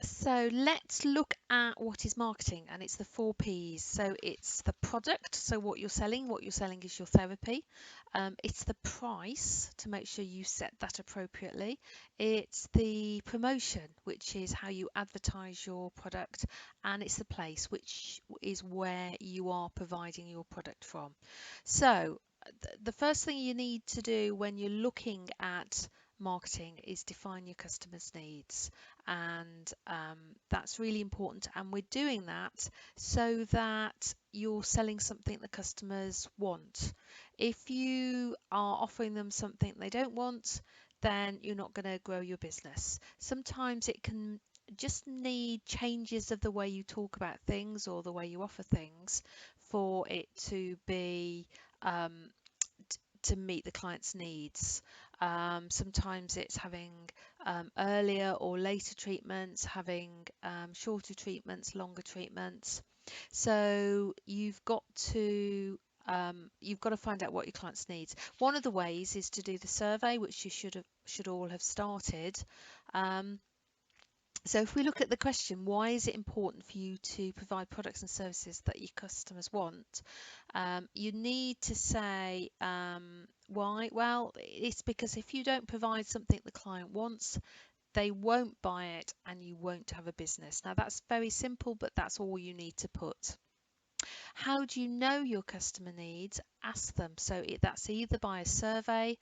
So let's look at what is marketing, and it's the 4 Ps. So it's the product, so what you're selling. What you're selling is your therapy. It's the price, to make sure you set that appropriately. It's the promotion, which is how you advertise your product, and it's the place, which is where you are providing your product from. So the first thing you need to do when you're looking at marketing is define your customers' needs, and that's really important. And we're doing that so that you're selling something the customers want. If you are offering them something they don't want, then you're not going to grow your business. Sometimes it can just need changes of the way you talk about things or the way you offer things for it to be um, to meet the client's needs. Sometimes it's having earlier or later treatments, having shorter treatments, longer treatments. So you've got to find out what your client's needs. One of the ways is to do the survey, which you should all have started. Um, so if we look at the question, why is it important for you to provide products and services that your customers want? You need to say why. Well, it's because if you don't provide something the client wants, they won't buy it and you won't have a business. Now that's very simple, but that's all you need to put. How do you know your customer needs? Ask them. So that's either by a survey,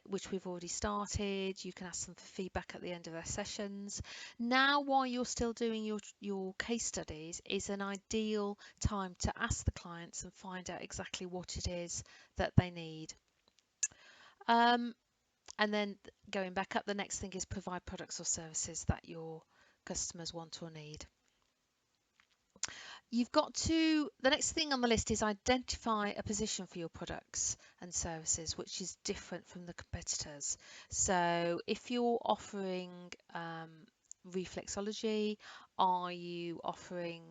which we've already started. You can ask them for feedback at the end of their sessions. Now, while you're still doing your case studies, is an ideal time to ask the clients and find out exactly what it is that they need. Um, and then going back up, the next thing is provide products or services that your customers want or need. The next thing on the list is identify a position for your products and services, which is different from the competitors. So if you're offering reflexology, are you offering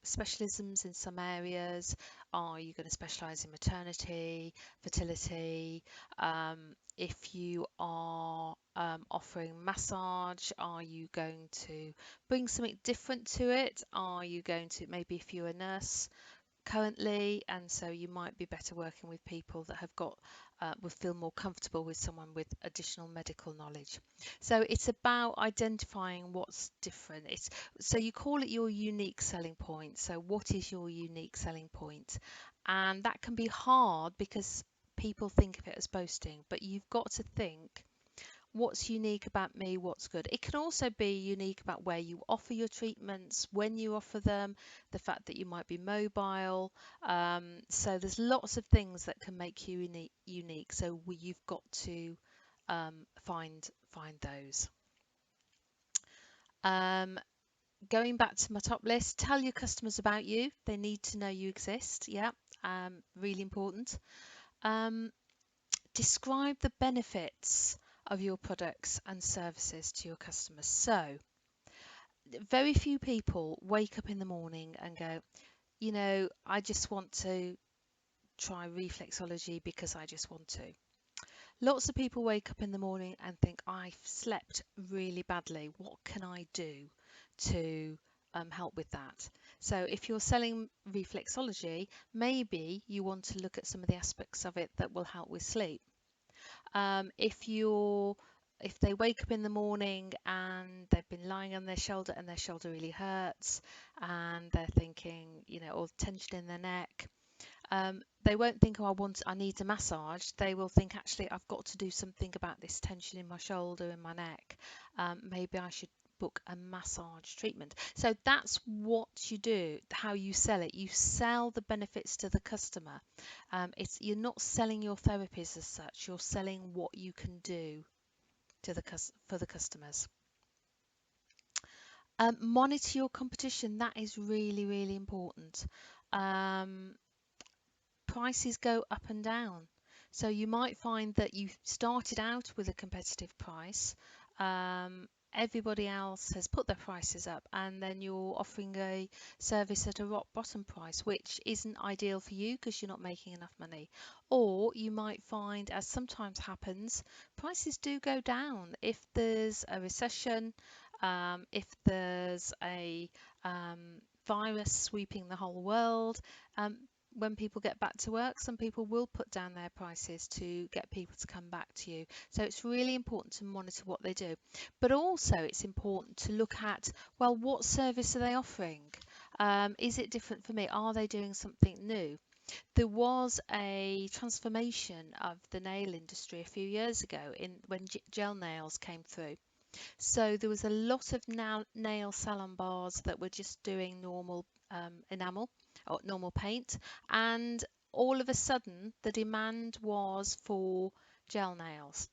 specialisms in some areas? Are you going to specialize in maternity, fertility? If you are offering massage, are you going to bring something different to it? Are you going to, maybe if you're a nurse currently, and so you might be better working with people that have got will feel more comfortable with someone with additional medical knowledge. So it's about identifying what's different. It's so you call it your unique selling point. So what is your unique selling point? And that can be hard because people think of it as boasting, but you've got to think, what's unique about me, what's good. It can also be unique about where you offer your treatments, when you offer them, the fact that you might be mobile. So there's lots of things that can make you unique. So you've got to find those. Um, Going back to my top list, tell your customers about you. They need to know you exist. Yeah, really important. Um, Describe the benefits of your products and services to your customers. So, very few people wake up in the morning and go, I just want to try reflexology because I just want to. Lots of people wake up in the morning and think, I've slept really badly. What can I do to help with that? So, if you're selling reflexology, maybe you want to look at some of the aspects of it that will help with sleep. If they wake up in the morning and they've been lying on their shoulder and their shoulder really hurts, and they're thinking, or tension in their neck, they won't think, oh, I need a massage. They will think, actually, I've got to do something about this tension in my shoulder and my neck. Maybe I should book a massage treatment. So that's what you do, how you sell it. You sell the benefits to the customer. You're not selling your therapies as such. You're selling what you can do for the customers. Monitor your competition. That is really, really important. Um, Prices go up and down. So you might find that you started out with a competitive price. Everybody else has put their prices up, and then you're offering a service at a rock bottom price, which isn't ideal for you because you're not making enough money. Or you might find, as sometimes happens, prices do go down if there's a recession. If there's a virus sweeping the whole world, when people get back to work, some people will put down their prices to get people to come back to you. So it's really important to monitor what they do. But also it's important to look at, well, what service are they offering? Is it different for me? Are they doing something new? There was a transformation of the nail industry a few years ago when gel nails came through. So there was a lot of nail salon bars that were just doing normal enamel or normal paint, and all of a sudden the demand was for gel nails.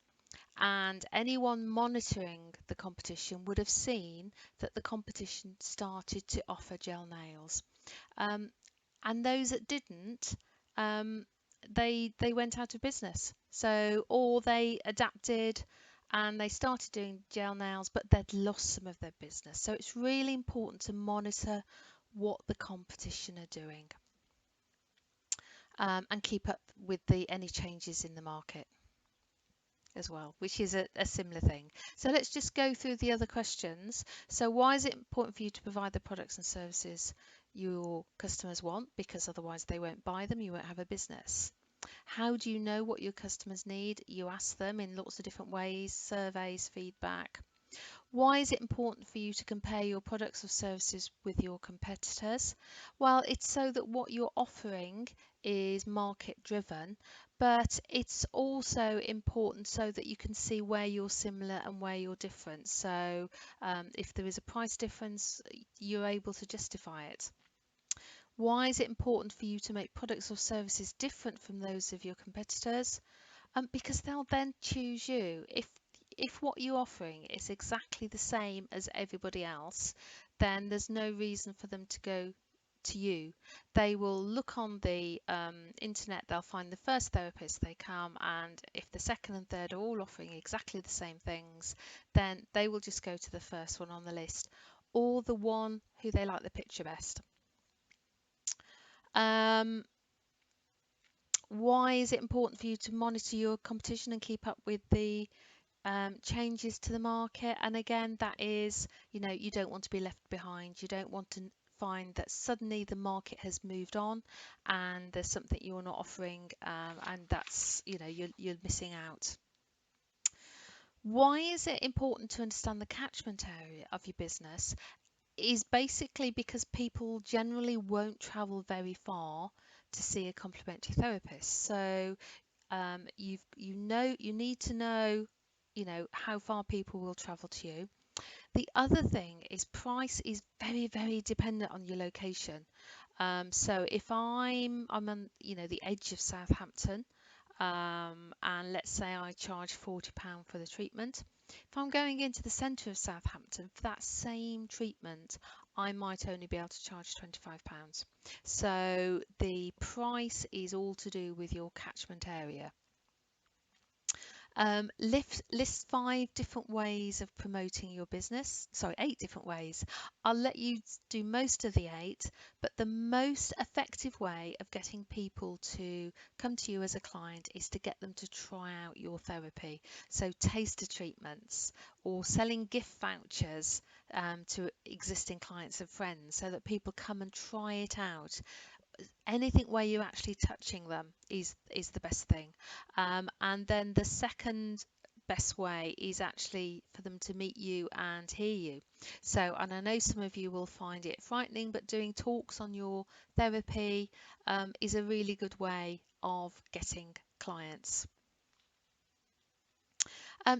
And anyone monitoring the competition would have seen that the competition started to offer gel nails. Um, and those that didn't, um, they went out of business. So, or they adapted and they started doing gel nails, but they'd lost some of their business. So it's really important to monitor what the competition are doing, and keep up with the any changes in the market as well, which is a similar thing. So let's just go through the other questions. So why is it important for you to provide the products and services your customers want? Because otherwise they won't buy them, you won't have a business. How do you know what your customers need? You ask them in lots of different ways, surveys, feedback. Why is it important for you to compare your products or services with your competitors? Well, it's so that what you're offering is market driven, but it's also important so that you can see where you're similar and where you're different. So if there is a price difference, you're able to justify it. Why is it important for you to make products or services different from those of your competitors? Because they'll then choose you. If what you're offering is exactly the same as everybody else, then there's no reason for them to go to you. They will look on the internet, they'll find the first therapist they come, and if the second and third are all offering exactly the same things, then they will just go to the first one on the list, or the one who they like the picture best. Um, why is it important for you to monitor your competition and keep up with the changes to the market? And again, that is, you don't want to be left behind. You don't want to find that suddenly the market has moved on and there's something you're not offering, and that's, you're missing out. Why is it important to understand the catchment area of your business? Is basically because people generally won't travel very far to see a complementary therapist. So you need to know, how far people will travel to you. The other thing is price is very, very dependent on your location. So if I'm on, the edge of Southampton, and let's say I charge £40 for the treatment. If I'm going into the centre of Southampton for that same treatment, I might only be able to charge £25. So the price is all to do with your catchment area. List 5 different ways of promoting your business. Sorry, 8 different ways. I'll let you do most of the 8, but the most effective way of getting people to come to you as a client is to get them to try out your therapy. So taster treatments or selling gift vouchers to existing clients and friends so that people come and try it out. Anything where you're actually touching them is the best thing. And then the second best way is actually for them to meet you and hear you. So, and I know some of you will find it frightening, but doing talks on your therapy is a really good way of getting clients.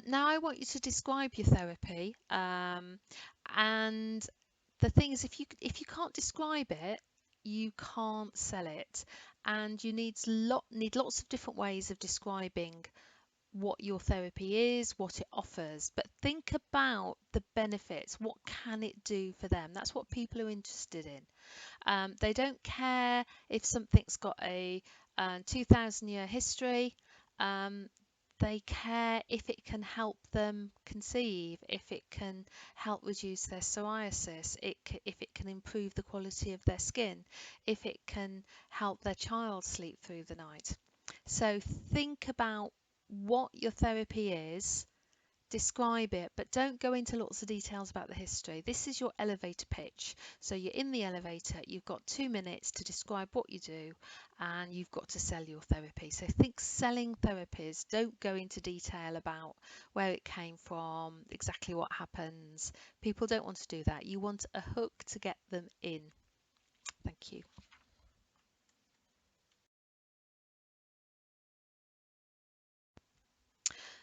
Now I want you to describe your therapy, and the thing is, if you can't describe it, you can't sell it, and you need lots of different ways of describing what your therapy is, what it offers. But think about the benefits. What can it do for them? That's what people are interested in. They don't care if something's got a 2,000-year history. They care if it can help them conceive, if it can help reduce their psoriasis, if it can improve the quality of their skin, if it can help their child sleep through the night. So think about what your therapy is, describe it, but don't go into lots of details about the history. This is your elevator pitch. So you're in the elevator, you've got 2 minutes to describe what you do, and you've got to sell your therapy. So think selling therapies. Don't go into detail about where it came from, exactly what happens. People don't want to do that. You want a hook to get them in. Thank you.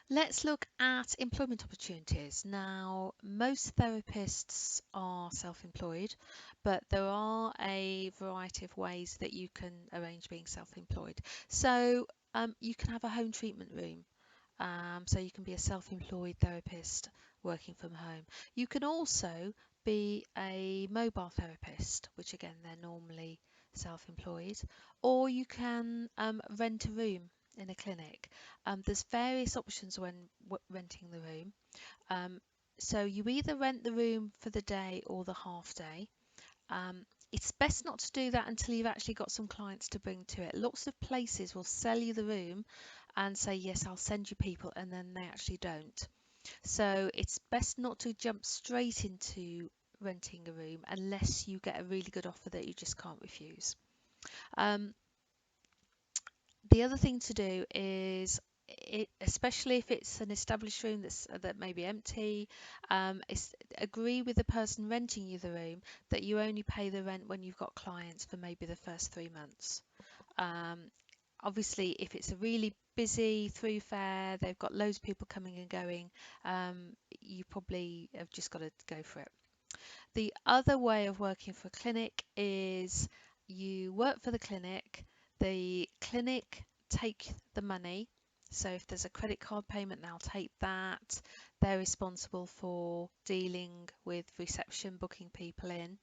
Let's look at employment opportunities. Now, most therapists are self-employed, but there are a variety of ways that you can arrange being self-employed. So, you can have a home treatment room. So you can be a self-employed therapist working from home. You can also be a mobile therapist, which again, they're normally self-employed, or you can rent a room in a clinic. There's various options when renting the room. Um, so you either rent the room for the day or the half day. It's best not to do that until you've actually got some clients to bring to it. Lots of places will sell you the room and say, yes, I'll send you people, and then they actually don't. So it's best not to jump straight into renting a room unless you get a really good offer that you just can't refuse. Um, the other thing to do is, especially if it's an established room that may be empty, is agree with the person renting you the room that you only pay the rent when you've got clients for maybe the first 3 months. Um, Obviously, if it's a really busy through fair, they've got loads of people coming and going, you probably have just got to go for it. The other way of working for a clinic is you work for the clinic take the money. So if there's a credit card payment, they'll take that. They're responsible for dealing with reception, booking people in,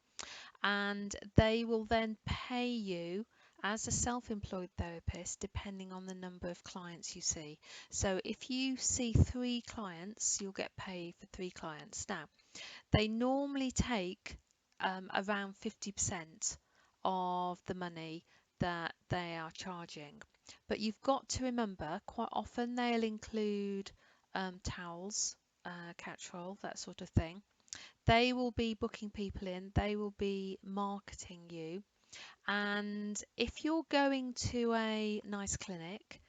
and they will then pay you as a self-employed therapist depending on the number of clients you see. So if you see 3 clients, you'll get paid for 3 clients. Now, they normally take around 50% of the money that they are charging. But you've got to remember, quite often they'll include towels, couch roll, that sort of thing. They will be booking people in, they will be marketing you. And if you're going to a nice clinic,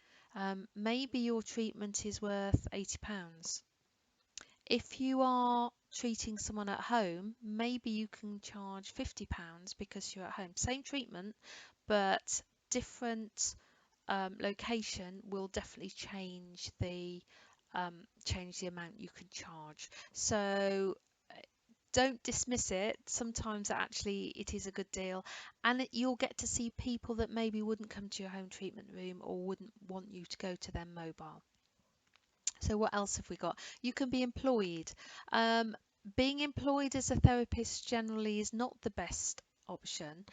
maybe your treatment is worth £80. If you are treating someone at home, maybe you can charge £50 because you're at home. Same treatment, but different location will definitely change the amount you can charge. So don't dismiss it. Sometimes actually it is a good deal, and you'll get to see people that maybe wouldn't come to your home treatment room or wouldn't want you to go to their mobile. So what else have we got? You can be employed. Um, Being employed as a therapist generally is not the best option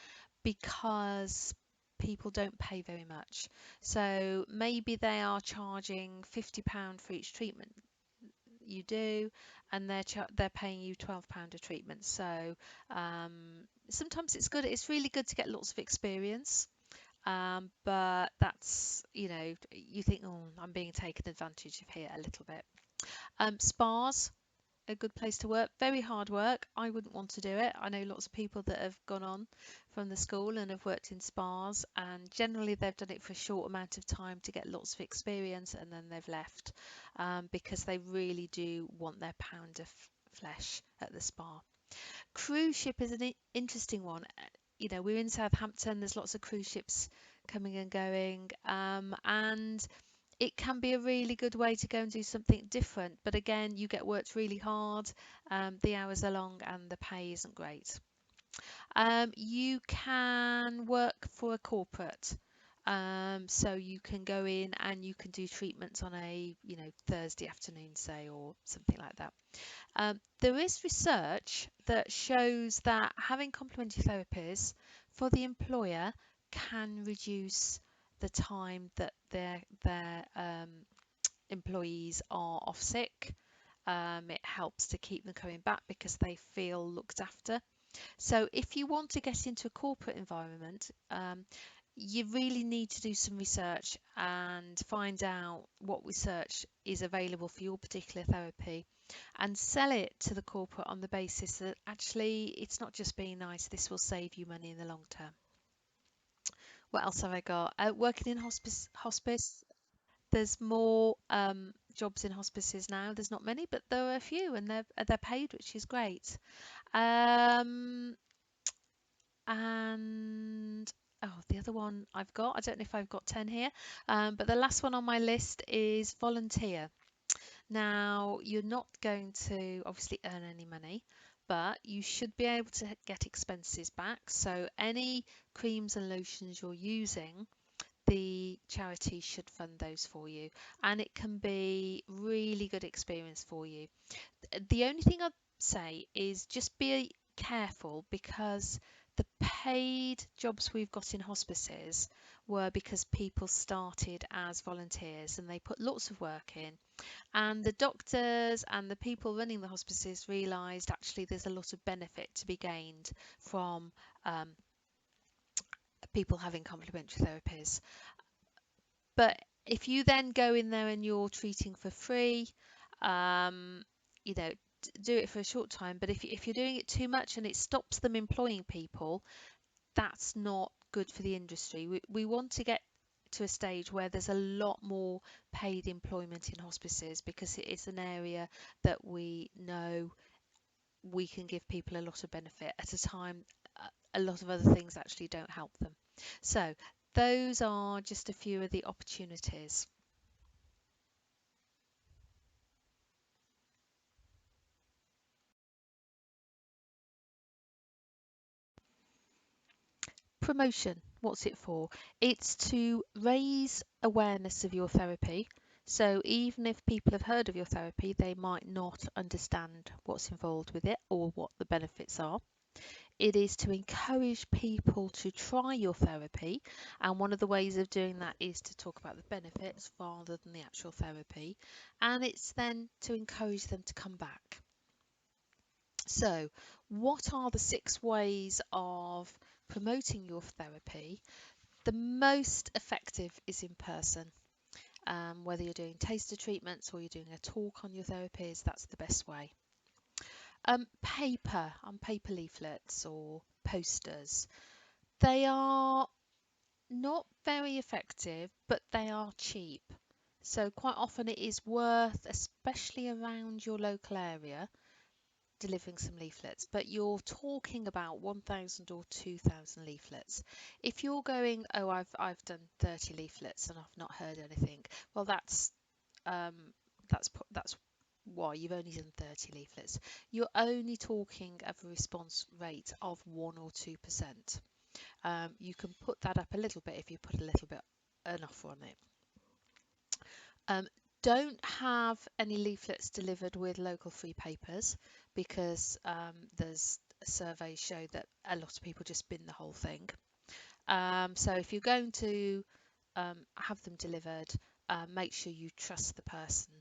because people don't pay very much. So maybe they are charging £50 for each treatment you do, and they're paying you £12 a treatment. So um, sometimes it's good. It's really good to get lots of experience. But that's, you think, oh, I'm being taken advantage of here a little bit. Spas, a good place to work. Very hard work. I wouldn't want to do it. I know lots of people that have gone on from the school and have worked in spas, and generally they've done it for a short amount of time to get lots of experience, and then they've left because they really do want their pound of flesh at the spa. Cruise ship is an interesting one. We're in Southampton. There's lots of cruise ships coming and going, and it can be a really good way to go and do something different. But again, you get worked really hard, the hours are long, and the pay isn't great. You can work for a corporate. So you can go in and you can do treatments on a, Thursday afternoon, say, or something like that. There is research that shows that having complementary therapies for the employer can reduce the time that their employees are off sick. It helps to keep them coming back because they feel looked after. So if you want to get into a corporate environment, you really need to do some research and find out what research is available for your particular therapy and sell it to the corporate on the basis that actually it's not just being nice, this will save you money in the long term. What else have I got? Working in hospice. There's more jobs in hospices now. There's not many, but there are a few, and they're paid, which is great. Um, and the other one I've got, I don't know if I've got 10 here, but the last one on my list is volunteer. Now, you're not going to obviously earn any money, but you should be able to get expenses back. So any creams and lotions you're using, the charity should fund those for you, and it can be really good experience for you. The only thing I'd say is just be careful, because the paid jobs we've got in hospices were because people started as volunteers and they put lots of work in, and the doctors and the people running the hospices realised actually there's a lot of benefit to be gained from people having complementary therapies. But if you then go in there and you're treating for free, um, you know, do it for a short time. But if you're doing it too much and it stops them employing people, that's not good for the industry. We want to get to a stage where there's a lot more paid employment in hospices, because it is an area that we know we can give people a lot of benefit at a time a lot of other things actually don't help them. So those are just a few of the opportunities. Promotion, what's it for? It's to raise awareness of your therapy. So even if people have heard of your therapy, they might not understand what's involved with it or what the benefits are. It is to encourage people to try your therapy, and one of the ways of doing that is to talk about the benefits rather than the actual therapy, and it's then to encourage them to come back. So, what are the 6 ways of promoting your therapy? The most effective is in person. Whether you're doing taster treatments or you're doing a talk on your therapies, that's the best way. Paper, on paper leaflets or posters, they are not very effective, but they are cheap. So quite often it is worth, especially around your local area, delivering some leaflets. But you're talking about 1,000 or 2,000 leaflets. If you're going, oh, I've done 30 leaflets and I've not heard anything, well, um, that's why you've only done 30 leaflets. You're only talking of a response rate of 1 or 2%. You can put that up a little bit if you put a little bit enough on it. Um, don't have any leaflets delivered with local free papers, because there's surveys show that a lot of people just bin the whole thing. So if you're going to have them delivered, make sure you trust the person,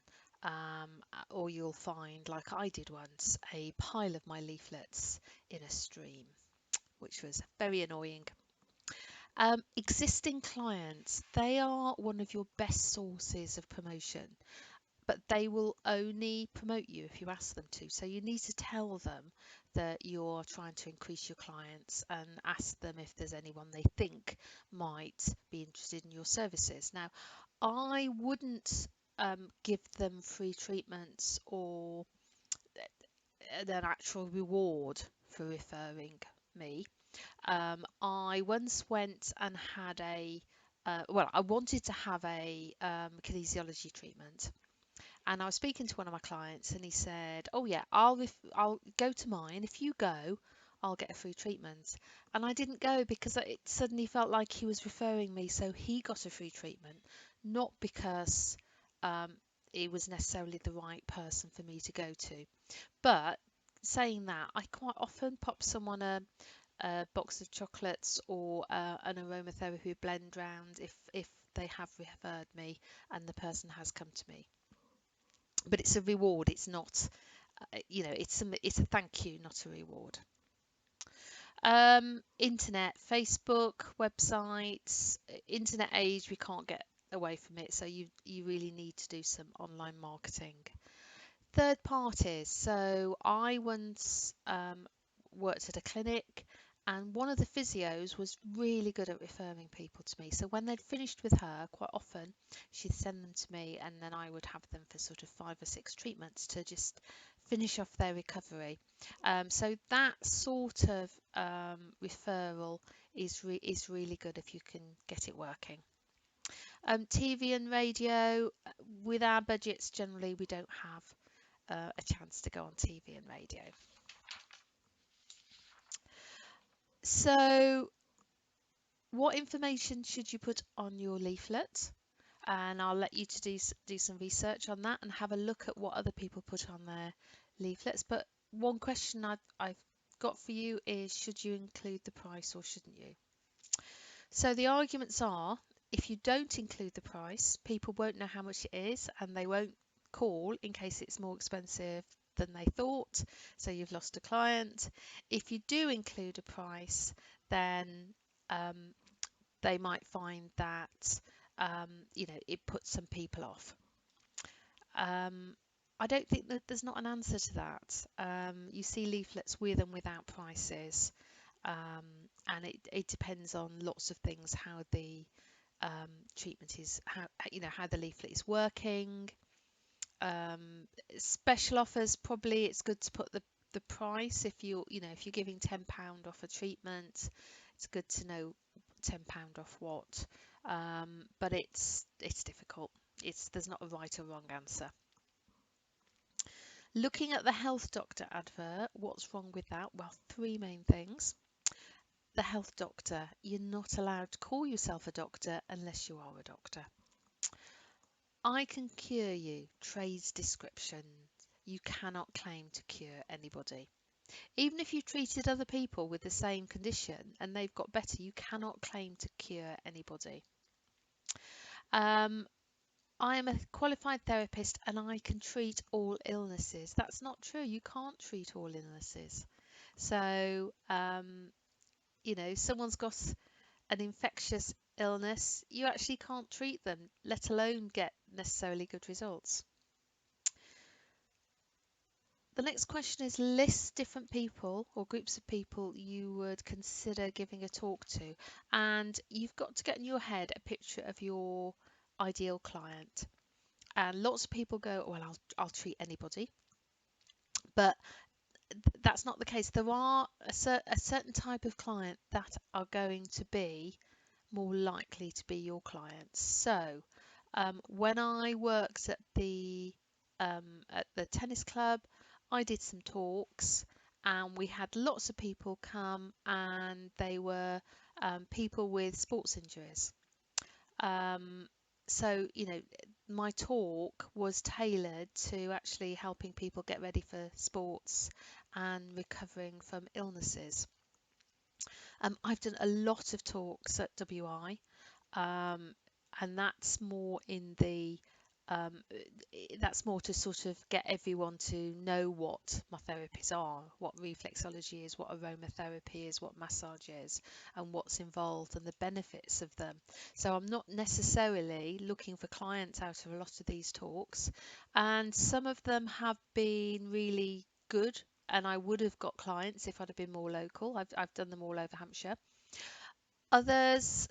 or you'll find, like I did once, a pile of my leaflets in a stream, which was very annoying. Existing clients, they are one of your best sources of promotion, but they will only promote you if you ask them to. So you need to tell them that you're trying to increase your clients and ask them if there's anyone they think might be interested in your services. Now, I wouldn't give them free treatments or an actual reward for referring me. I once went and had I wanted to have a kinesiology treatment, and I was speaking to one of my clients, and he said, "Oh yeah, I'll go to mine. If you go, I'll get a free treatment." And I didn't go because it suddenly felt like he was referring me, so he got a free treatment, not because um, he was necessarily the right person for me to go to. But saying that, I quite often pop someone a box of chocolates or an aromatherapy blend round if they have referred me and the person has come to me. But it's a reward. It's not, it's a thank you, not a reward. Internet, Facebook, websites, internet age, we can't get away from it. So you really need to do some online marketing. Third parties. So I once worked at a clinic, and one of the physios was really good at referring people to me. So when they'd finished with her, quite often she'd send them to me, and then I would have them for sort of 5 or 6 treatments to just finish off their recovery. So that sort of referral is really good if you can get it working. TV and radio, with our budgets, generally we don't have a chance to go on TV and radio. So, what information should you put on your leaflet? And I'll let you to do some research on that and have a look at what other people put on their leaflets. But one question I've got for you is, should you include the price or shouldn't you? So the arguments are, if you don't include the price, people won't know how much it is and they won't call in case it's more expensive than they thought, so you've lost a client. If you do include a price, then um, they might find that it puts some people off. I don't think that there's not an answer to that. You see leaflets with and without prices, and it depends on lots of things, how the treatment is, how the leaflet is working. Special offers, probably it's good to put the price. If you're giving £10 off a treatment, it's good to know £10 off what. But it's difficult. There's not a right or wrong answer. Looking at the health doctor advert, what's wrong with that? Well, 3 main things. The health doctor, you're not allowed to call yourself a doctor unless you are a doctor. I can cure you, trades description. You cannot claim to cure anybody. Even if you've treated other people with the same condition and they've got better, you cannot claim to cure anybody. I am a qualified therapist and I can treat all illnesses. That's not true. You can't treat all illnesses. So, someone's got an infectious illness, you actually can't treat them, let alone get necessarily good results. The next question is, list different people or groups of people you would consider giving a talk to, and you've got to get in your head a picture of your ideal client. And lots of people go, well, I'll treat anybody, but that's not the case. There are a certain type of client that are going to be more likely to be your clients. So when I worked at the tennis club, I did some talks and we had lots of people come, and they were people with sports injuries. Um, so, my talk was tailored to actually helping people get ready for sports and recovering from illnesses. I've done a lot of talks at WI, and that's more in the that's more to sort of get everyone to know what my therapies are, what reflexology is, what aromatherapy is, what massage is, and what's involved and the benefits of them. So I'm not necessarily looking for clients out of a lot of these talks, and some of them have been really good. And I would have got clients if I'd have been more local. I've done them all over Hampshire. Others,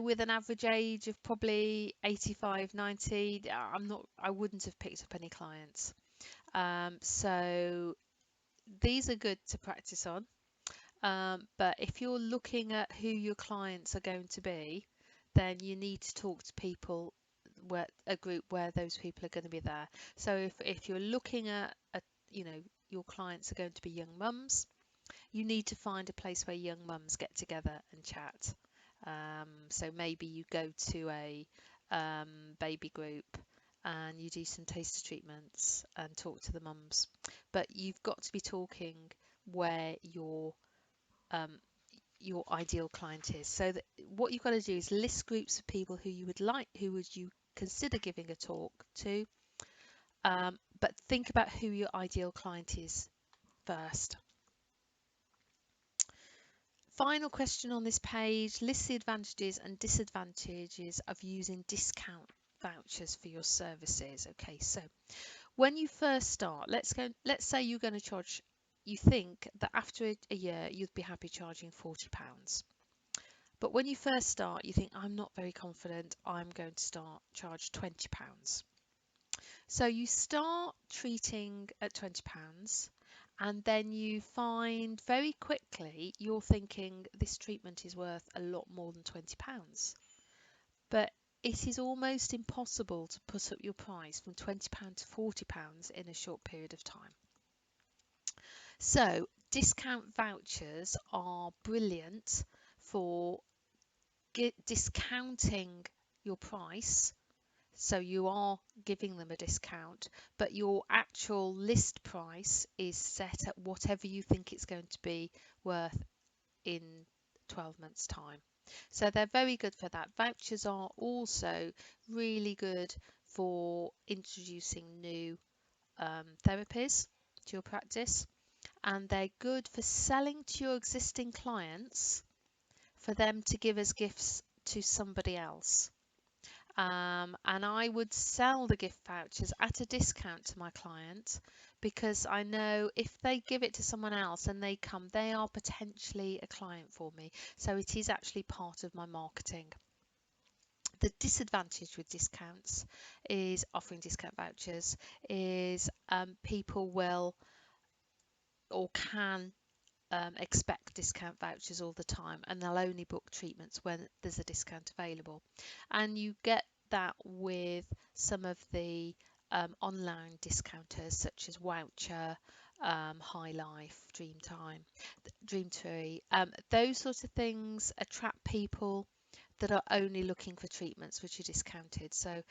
with an average age of probably 85, 90, I wouldn't have picked up any clients. So these are good to practice on. But if you're looking at who your clients are going to be, then you need to talk to people, a group where those people are going to be there. So if you're looking at, your clients are going to be young mums, you need to find a place where young mums get together and chat. So maybe you go to a baby group and you do some taster treatments and talk to the mums. But you've got to be talking where um, your ideal client is. So that what you've got to do is list groups of people who would you consider giving a talk to, but think about who your ideal client is first. Final question on this page, list the advantages and disadvantages of using discount vouchers for your services. Okay, so when you first start, let's say you're going to charge, you think that after a year you'd be happy charging £40. But when you first start, you think, I'm not very confident, I'm going to charge £20. So you start treating at £20, and then you find very quickly you're thinking this treatment is worth a lot more than £20. But it is almost impossible to put up your price from £20 to £40 in a short period of time. So discount vouchers are brilliant for discounting your price. So you are giving them a discount, but your actual list price is set at whatever you think it's going to be worth in 12 months' time. So they're very good for that. Vouchers are also really good for introducing new therapies to your practice, and they're good for selling to your existing clients for them to give as gifts to somebody else. And I would sell the gift vouchers at a discount to my client, because I know if they give it to someone else and they come, they are potentially a client for me. So it is actually part of my marketing. The disadvantage with discounts is offering discount vouchers is people will or can expect discount vouchers all the time, and they'll only book treatments when there's a discount available. And you get that with some of the online discounters such as Voucher, High Life, Dreamtree. Those sorts of things attract people that are only looking for treatments which are discounted. So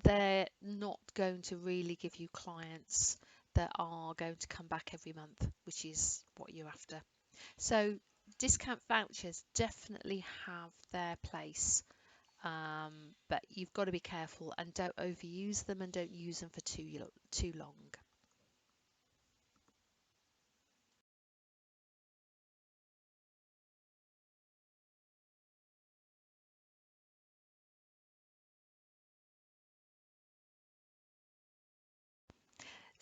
they're not going to really give you clients that are going to come back every month, which is what you're after. So discount vouchers definitely have their place, but you've got to be careful and don't overuse them and don't use them for too long.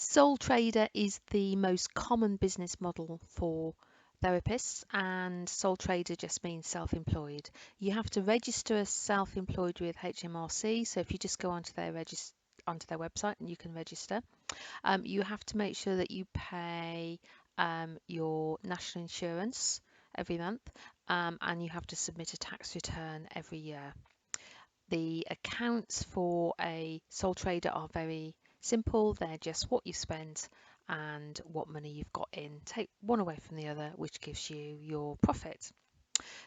Sole trader is the most common business model for therapists, and sole trader just means self-employed. You have to register as self-employed with HMRC, so if you just go onto their website and you can register. You have to make sure that you pay your national insurance every month, and you have to submit a tax return every year. The accounts for a sole trader are very simple. They're just what you spent and what money you've got in. Take one away from the other, which gives you your profit.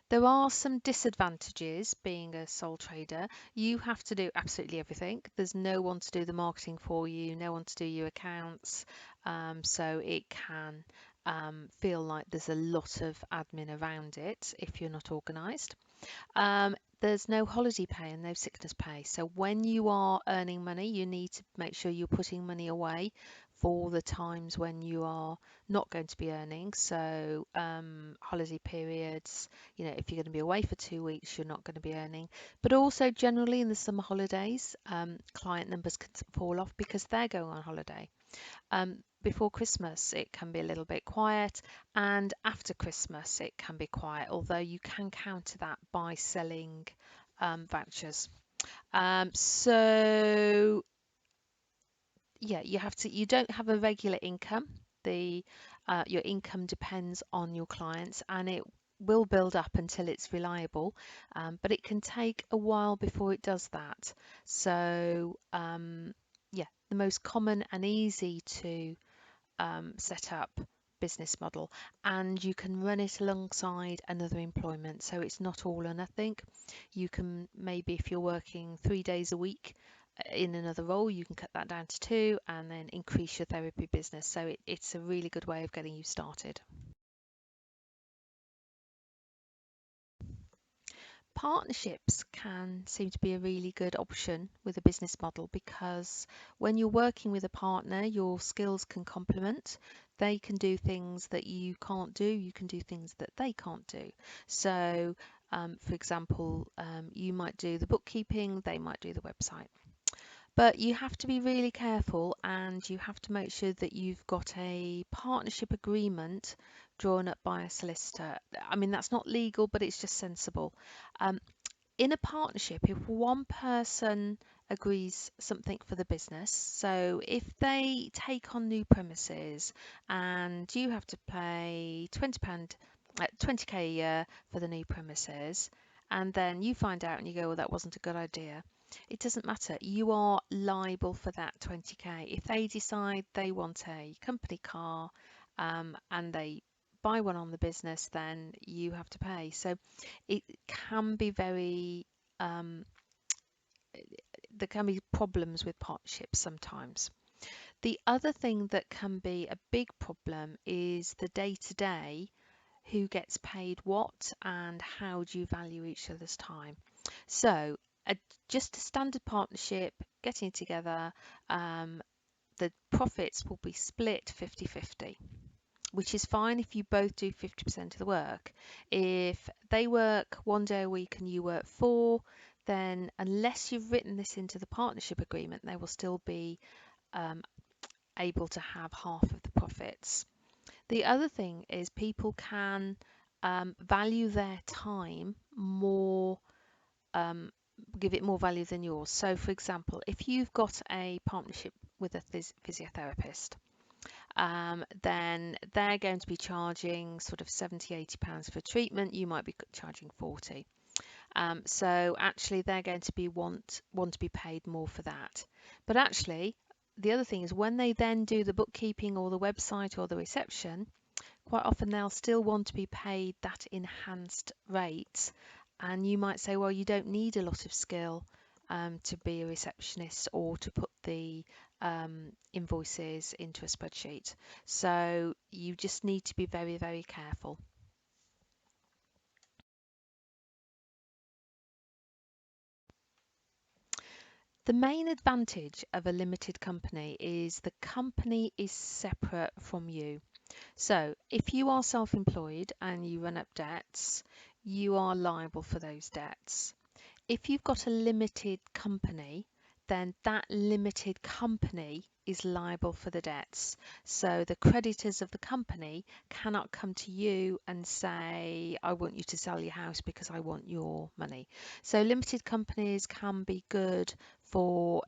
There are some disadvantages being a sole trader. You have to do absolutely everything. There's no one to do the marketing for you, no one to do your accounts. So it can feel like there's a lot of admin around it if you're not organised. There's no holiday pay and no sickness pay. So when you are earning money, you need to make sure you're putting money away for the times when you are not going to be earning. So holiday periods, if you're going to be away for 2 weeks, you're not going to be earning. But also generally in the summer holidays, client numbers can fall off because they're going on holiday. Before Christmas, it can be a little bit quiet, and after Christmas, it can be quiet, although you can counter that by selling vouchers. So yeah, you don't have a regular income. Your income depends on your clients, and it will build up until it's reliable, but it can take a while before it does that. So yeah, the most common and easy to set up business model, and you can run it alongside another employment, so it's not all or nothing. You can maybe, if you're working 3 days a week in another role, you can cut that down to 2 and then increase your therapy business. So it's a really good way of getting you started. Partnerships can seem to be a really good option with a business model because when you're working with a partner, your skills can complement. They can do things that you can't do, you can do things that they can't do. So, for example, you might do the bookkeeping, they might do the website. But you have to be really careful and you have to make sure that you've got a partnership agreement drawn up by a solicitor. I mean, that's not legal, but it's just sensible. Um, in a partnership, if one person agrees something for the business, so if they take on new premises and you have to pay £20, 20k a year for the new premises, and then you find out and you go, well, that wasn't a good idea. It doesn't matter. You are liable for that 20k. If they decide they want a company car and they buy one on the business, then you have to pay. So it can be very there can be problems with partnerships sometimes. The other thing that can be a big problem is the day-to-day, who gets paid what and how do you value each other's time. So a, just a standard partnership, getting together, the profits will be split 50-50, which is fine if you both do 50% of the work. If they work 1 day a week and you work 4, then unless you've written this into the partnership agreement, they will still be um, able to have half of the profits. The other thing is people can value their time more, give it more value than yours. So, for example, if you've got a partnership with a physiotherapist, then they're going to be charging sort of 70-80 pounds for treatment. You might be charging 40. So actually they're going to be want to be paid more for that. But actually the other thing is when they then do the bookkeeping or the website or the reception, quite often they'll still want to be paid that enhanced rate. And you might say, well, you don't need a lot of skill to be a receptionist or to put the invoices into a spreadsheet. So you just need to be very, very careful. The main advantage of a limited company is the company is separate from you. So if you are self-employed and you run up debts, you are liable for those debts. If you've got a limited company, then that limited company is liable for the debts. So the creditors of the company cannot come to you and say, I want you to sell your house because I want your money. So limited companies can be good for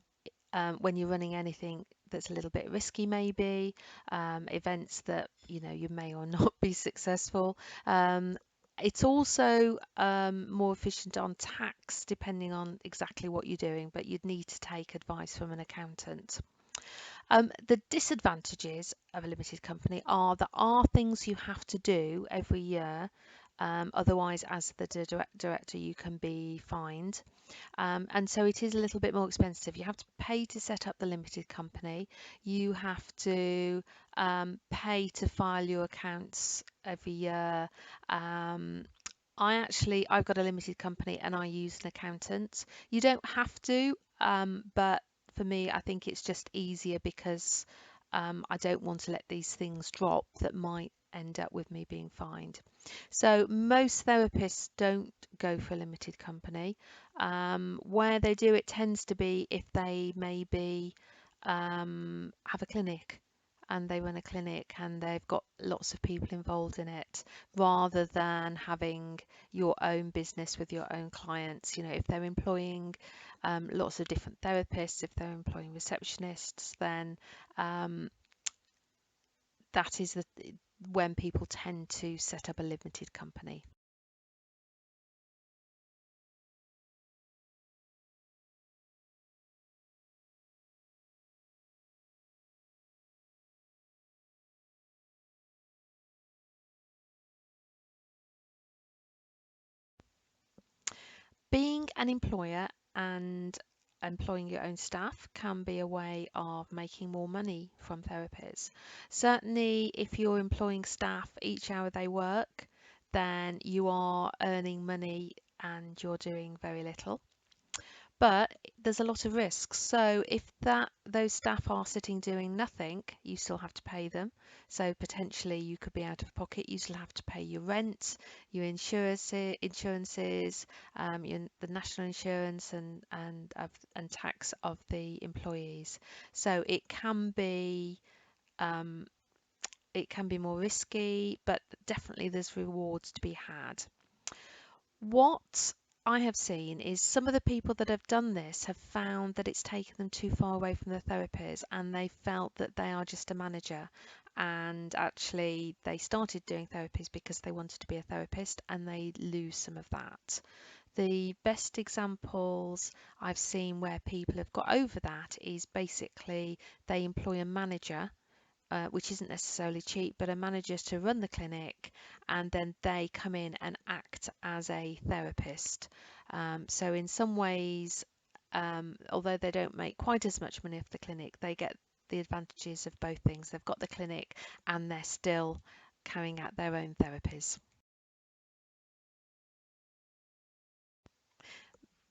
when you're running anything that's a little bit risky, maybe events that you may or not be successful. It's also more efficient on tax depending on exactly what you're doing, but you'd need to take advice from an accountant. The disadvantages of a limited company are there are things you have to do every year. Otherwise, as the director, you can be fined. And so it is a little bit more expensive. You have to pay to set up the limited company. You have to pay to file your accounts every year. I've got a limited company and I use an accountant. You don't have to, but for me, I think it's just easier because I don't want to let these things drop that might end up with me being fined. So most therapists don't go for a limited company. Where they do it tends to be if they maybe have a clinic and they run a clinic and they've got lots of people involved in it, rather than having your own business with your own clients. If they're employing lots of different therapists, if they're employing receptionists, then that is when people tend to set up a limited company. Being an employer and employing your own staff can be a way of making more money from therapies. Certainly, if you're employing staff each hour they work, then you are earning money and you're doing very little. But there's a lot of risks. So if those staff are sitting doing nothing, you still have to pay them. So potentially you could be out of pocket. You still have to pay your rent, your insurances, the national insurance and tax of the employees. So um, it can be more risky, but definitely there's rewards to be had. What I have seen is some of the people that have done this have found that it's taken them too far away from the therapies, and they felt that they are just a manager, and actually they started doing therapies because they wanted to be a therapist, and they lose some of that. The best examples I've seen where people have got over that is basically they employ a manager, which isn't necessarily cheap, but a manager to run the clinic, and then they come in and act as a therapist. So in some ways, although they don't make quite as much money off the clinic, they get the advantages of both things. They've got the clinic and they're still carrying out their own therapies.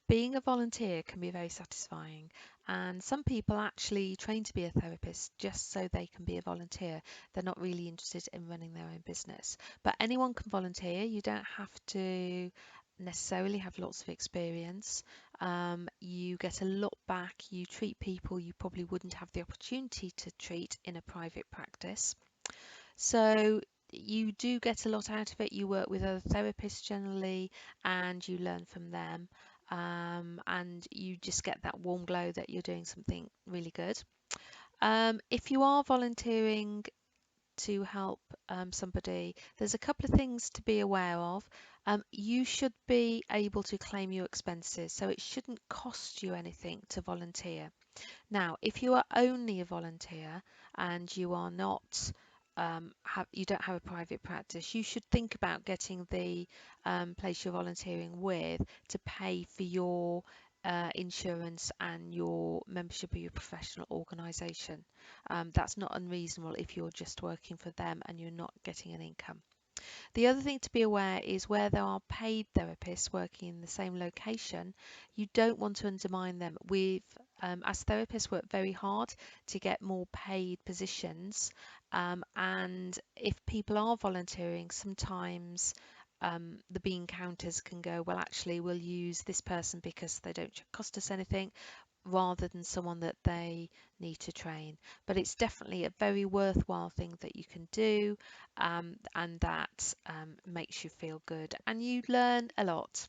Being a volunteer can be very satisfying, and some people actually train to be a therapist just so they can be a volunteer. They're not really interested in running their own business. But anyone can volunteer. You don't have to necessarily have lots of experience. You get a lot back. You treat people you probably wouldn't have the opportunity to treat in a private practice. So you do get a lot out of it. You work with other therapists generally, and you learn from them. And you just get that warm glow that you're doing something really good. If you are volunteering to help somebody, there's a couple of things to be aware of. You should be able to claim your expenses, so it shouldn't cost you anything to volunteer. Now, if you are only a volunteer and you are not you don't have a private practice, you should think about getting the place you're volunteering with to pay for your insurance and your membership of your professional organisation. That's not unreasonable if you're just working for them and you're not getting an income. The other thing to be aware is where there are paid therapists working in the same location, you don't want to undermine them. As therapists, work very hard to get more paid positions, and if people are volunteering, sometimes the bean counters can go, well, actually, we'll use this person because they don't cost us anything, rather than someone that they need to train. But it's definitely a very worthwhile thing that you can do, and that makes you feel good and you learn a lot.